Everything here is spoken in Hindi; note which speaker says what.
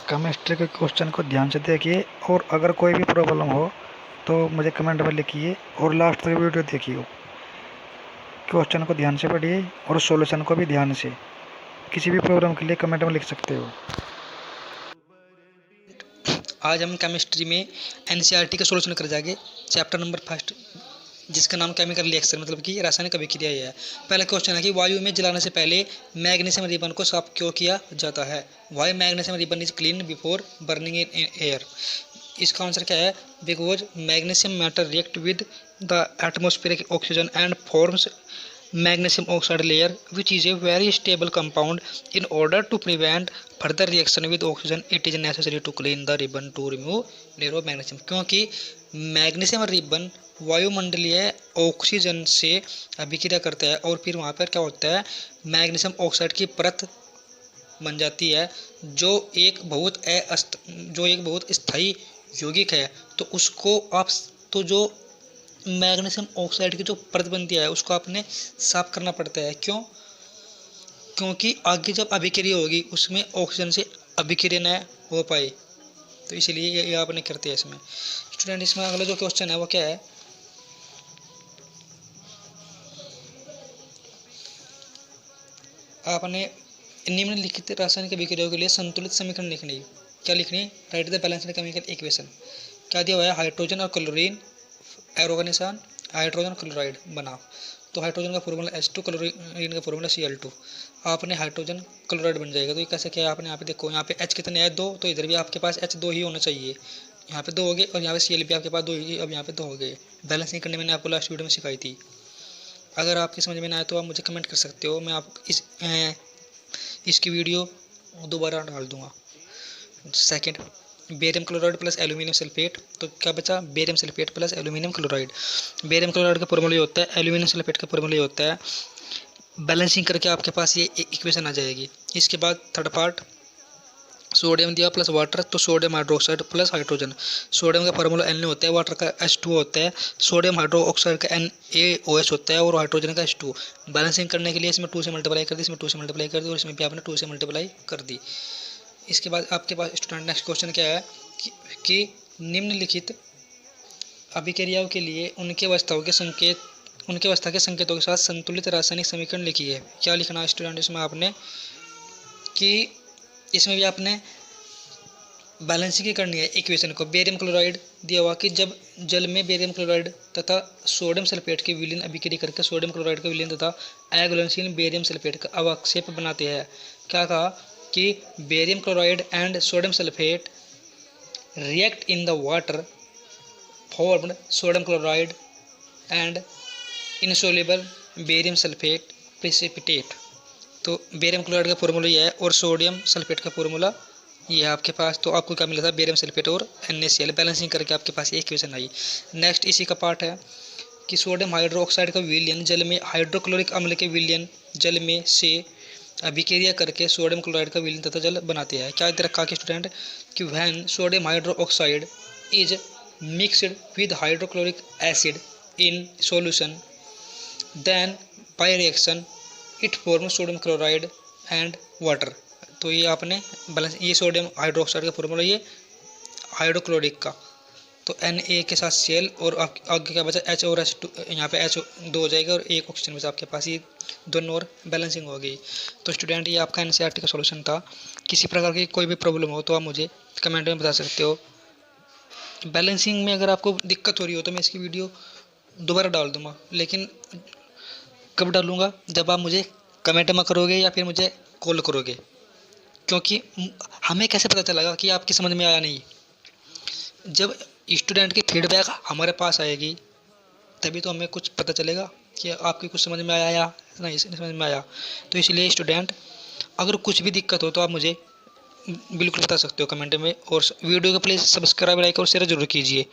Speaker 1: केमिस्ट्री के क्वेश्चन को ध्यान से देखिए और अगर कोई भी प्रॉब्लम हो तो मुझे कमेंट में लिखिए और लास्ट तक वीडियो देखिए। क्वेश्चन को ध्यान से पढ़िए और सॉल्यूशन को भी ध्यान से। किसी भी प्रॉब्लम के लिए कमेंट में लिख सकते हो।
Speaker 2: आज हम केमिस्ट्री में एनसीईआरटी का सॉल्यूशन कर जाएंगे। चैप्टर नंबर फर्स्ट, जिसका नाम केमिकल रिएक्शन मतलब कि रासायनिक अभिक्रिया है। पहला क्वेश्चन है कि वायु में जलाने से पहले मैग्नीशियम रिबन को साफ क्यों किया जाता है? Why magnesium ribbon is clean before burning in air. इसका आंसर क्या है? Because magnesium matter react with the atmospheric oxygen and forms magnesium oxide layer which is a very stable compound. In order to prevent further reaction with oxygen it is necessary to clean the ribbon to remove layer of magnesium। क्योंकि मैग्नीशियम रिबन वायुमंडलीय ऑक्सीजन से अभिक्रिया करता है और फिर वहाँ पर क्या होता है, मैग्नीशियम ऑक्साइड की परत बन जाती है जो एक बहुत स्थायी यौगिक है। तो उसको आप तो जो मैग्नीशियम ऑक्साइड की जो परत बनती है उसको आपने साफ करना पड़ता है। क्यों? क्योंकि आगे जब अभिक्रिया होगी उसमें ऑक्सीजन से अभिक्रिया न हो पाए, तो इसलिए ये आपने करते हैं इसमें। स्टूडेंट इसमें अगला जो क्वेश्चन है वो क्या है, आपने निम्नलिखित रासायनिक अभिक्रियाओं के लिए संतुलित समीकरण लिखनी। क्या लिखनी? Right the balanced chemical equation. क्या दिया हुआ है? हाइड्रोजन और क्लोरीन एरो का निशान, हाइड्रोजन क्लोराइड बनाओ। तो हाइड्रोजन का फॉर्मूला H2, क्लोरीन का फॉर्मूला Cl2। आपने हाइड्रोजन क्लोराइड बन जाएगा। तो ये कैसे क्या है? आपने यहाँ पे देखो, यहाँ पे H कितने हैं? 2। तो इधर भी आपके पास H2 ही होना चाहिए। यहाँ पे 2 हो गए और यहाँ पे Cl भी आपके पास 2 ही, अब यहाँ पे 2 हो गए। बैलेंसिंग करने मैंने आपको लास्ट वीडियो में सिखाई थी। अगर आपकी समझ में ना आए तो आप मुझे कमेंट कर सकते हो, मैं आप इसकी वीडियो दोबारा डाल दूँगा। Second, barium chloride plus aluminium sulphate. तो क्या बचा? Barium sulphate plus aluminium chloride. Barium chloride का फॉर्मूला होता है, एल्यूमिनियम सल्फेट का फॉर्मूला होता है। बैलेंसिंग करके आपके पास ये इक्वेशन आ जाएगी। इसके बाद थर्ड पार्ट, सोडियम दिया प्लस वाटर, तो sodium hydroxide plus hydrogen. Sodium का फार्मूला Na होता है, वाटर का H2 होता है, सोडियम हाइड्रोक्साइड का NaOH होता है और हाइड्रोजन का H2। बैलेंसिंग करने के लिए इसमें 2 से मल्टीप्लाई कर दी, इसमें 2 से मल्टीप्लाई कर दी और इसमें भी आपने 2 से मल्टीप्लाई कर दी। इसके बाद आपके पास स्टूडेंट नेक्स्ट क्वेश्चन क्या है कि निम्नलिखित अभिक्रियाओं के लिए उनके अवस्था के संकेतों के साथ संतुलित रासायनिक समीकरण लिखिए। क्या लिखना है स्टूडेंट इसमें आपने? कि इसमें भी आपने बैलेंसिंग करनी है इक्वेशन को। बेरियम क्लोराइड दिया हुआ कि जब जल में बेरियम क्लोराइड तथा सोडियम सल्फेट के विलीन अभिक्रिया करके सोडियम क्लोराइड का विलीन तथा अघुलनशील बेरियम सल्फेट का अवक्षेप बनाते हैं। क्या कहा? कि barium chloride and sodium sulphate react in the water formed sodium chloride and insoluble barium sulphate precipitate. तो बेरियम क्लोराइड का फॉर्मूला ये है और सोडियम सल्फेट का फॉर्मूला ये है आपके पास। तो आपको क्या मिला था? बेरियम सल्फेट और NaCl। बैलेंसिंग करके आपके पास ये इक्वेशन आई। नेक्स्ट इसी का पार्ट है कि सोडियम हाइड्रोक्साइड का विलयन जल में हाइड्रोक्लोरिक अम्ल के विलयन जल में से अभिक्रिया करके सोडियम क्लोराइड का विलयन तथा जल बनाते हैं। क्या इधर रखा कि स्टूडेंट कि when sodium hydroxide is mixed with hydrochloric acid in solution then by reaction it form sodium chloride and water. तो ये आपने बैलेंस, ये सोडियम हाइड्रोक्साइड का फॉर्मूला ये हाइड्रोक्लोरिक का, तो Na के साथ Cl और आगे क्या बचा? H और H2, यहाँ पे H2 हो जाएगा और एक ऑक्सीजन बचा आपके पास। ये दोनों और बैलेंसिंग हो गई। तो स्टूडेंट ये आपका NCERT का सॉल्यूशन था। किसी प्रकार की कोई भी प्रॉब्लम हो तो आप मुझे कमेंट में बता सकते हो। बैलेंसिंग में अगर आपको दिक्कत हो रही हो तो मैं इसकी वीडियो दोबारा डाल दूँगा, लेकिन कब डालूँगा? जब आप मुझे कमेंट में करोगे या फिर मुझे कॉल करोगे। क्योंकि हमें कैसे पता चलेगा कि आपकी समझ में आया नहीं? जब स्टूडेंट की फीडबैक हमारे पास आएगी तभी तो हमें कुछ पता चलेगा कि आपकी कुछ समझ में आया या नहीं समझ में आया। तो इसलिए स्टूडेंट अगर कुछ भी दिक्कत हो तो आप मुझे बिल्कुल बता सकते हो कमेंट में, और वीडियो को प्लीज़ सब्सक्राइब, लाइक और शेयर जरूर कीजिए।